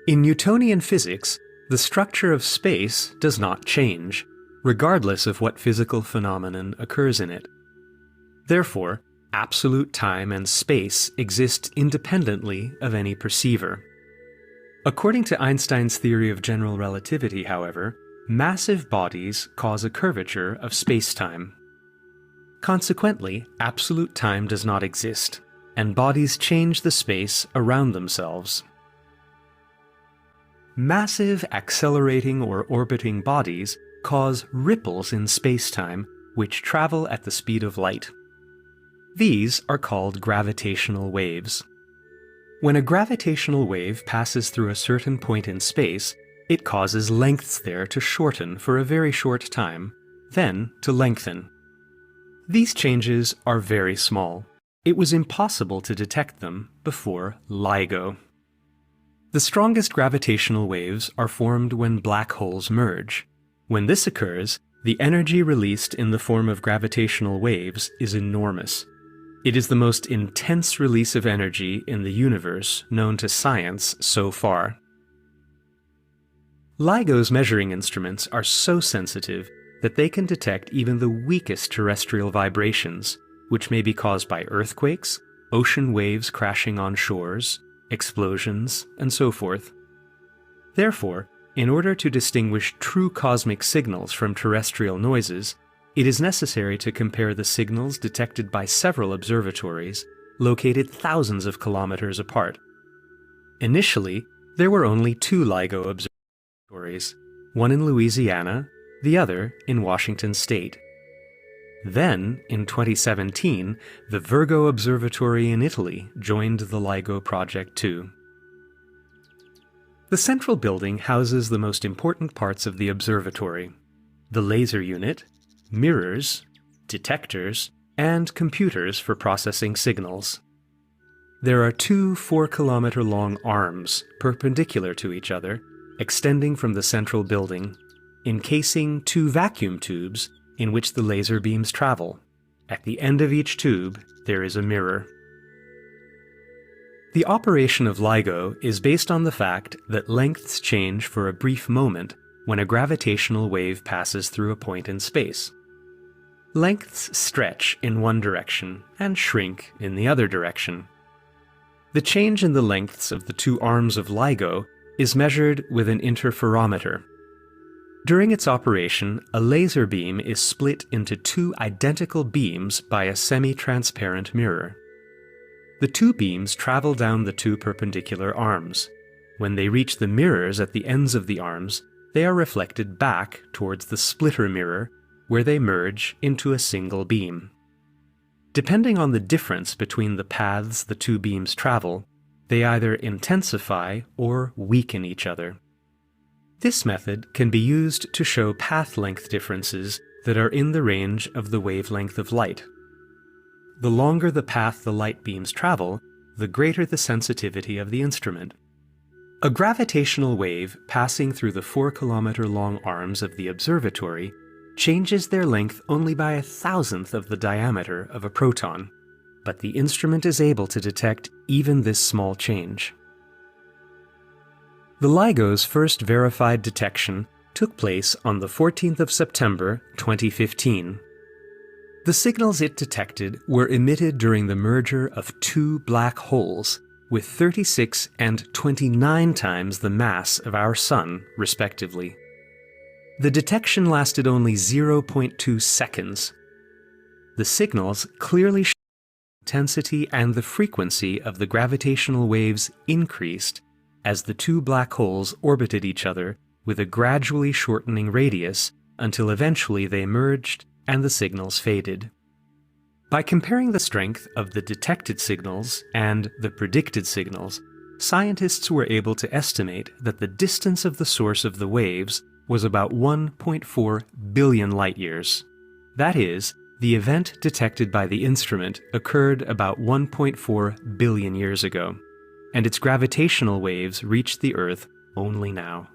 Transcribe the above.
In Newtonian physics, the structure of space does not change, regardless of what physical phenomenon occurs in it. Therefore, absolute time and space exist independently of any perceiver. According to Einstein's theory of general relativity, however, massive bodies cause a curvature of spacetime. Consequently, absolute time does not exist, and bodies change the space around themselves. Massive accelerating or orbiting bodies cause ripples in spacetime which travel at the speed of light. These are called gravitational waves. When a gravitational wave passes through a certain point in space, it causes lengths there to shorten for a very short time, then to lengthen. These changes are very small. It was impossible to detect them before LIGO. The strongest gravitational waves are formed when black holes merge. When this occurs, the energy released in the form of gravitational waves is enormous. It is the most intense release of energy in the universe known to science so far. LIGO's measuring instruments are so sensitive that they can detect even the weakest terrestrial vibrations, which may be caused by earthquakes, ocean waves crashing on shores, explosions, and so forth. Therefore, in order to distinguish true cosmic signals from terrestrial noises, it is necessary to compare the signals detected by several observatories, located thousands of kilometers apart. Initially, there were only 2 LIGO observatories, one in Louisiana, the other in Washington State. Then, in 2017, the Virgo Observatory in Italy joined the LIGO project too. The central building houses the most important parts of the observatory: the laser unit, mirrors, detectors, and computers for processing signals. There are 2 4-kilometer-long arms perpendicular to each other, extending from the central building, encasing 2 vacuum tubes in which the laser beams travel. At the end of each tube, there is a mirror. The operation of LIGO is based on the fact that lengths change for a brief moment when a gravitational wave passes through a point in space. Lengths stretch in one direction and shrink in the other direction. The change in the lengths of the 2 arms of LIGO is measured with an interferometer. During its operation, a laser beam is split into 2 identical beams by a semi-transparent mirror. The 2 beams travel down the 2 perpendicular arms. When they reach the mirrors at the ends of the arms, they are reflected back towards the splitter mirror, where they merge into a single beam. Depending on the difference between the paths the 2 beams travel, they either intensify or weaken each other. This method can be used to show path length differences that are in the range of the wavelength of light. The longer the path the light beams travel, the greater the sensitivity of the instrument. A gravitational wave passing through the 4-kilometer-long arms of the observatory changes their length only by 1,000th of the diameter of a proton, but the instrument is able to detect even this small change. The LIGO's first verified detection took place on the 14th of September 2015. The signals it detected were emitted during the merger of 2 black holes with 36 and 29 times the mass of our Sun, respectively. The detection lasted only 0.2 seconds. The signals clearly showed the intensity and the frequency of the gravitational waves increased as the 2 black holes orbited each other with a gradually shortening radius until eventually they merged and the signals faded. By comparing the strength of the detected signals and the predicted signals, scientists were able to estimate that the distance of the source of the waves was about 1.4 billion light-years. That is, the event detected by the instrument occurred about 1.4 billion years ago, and its gravitational waves reached the Earth only now.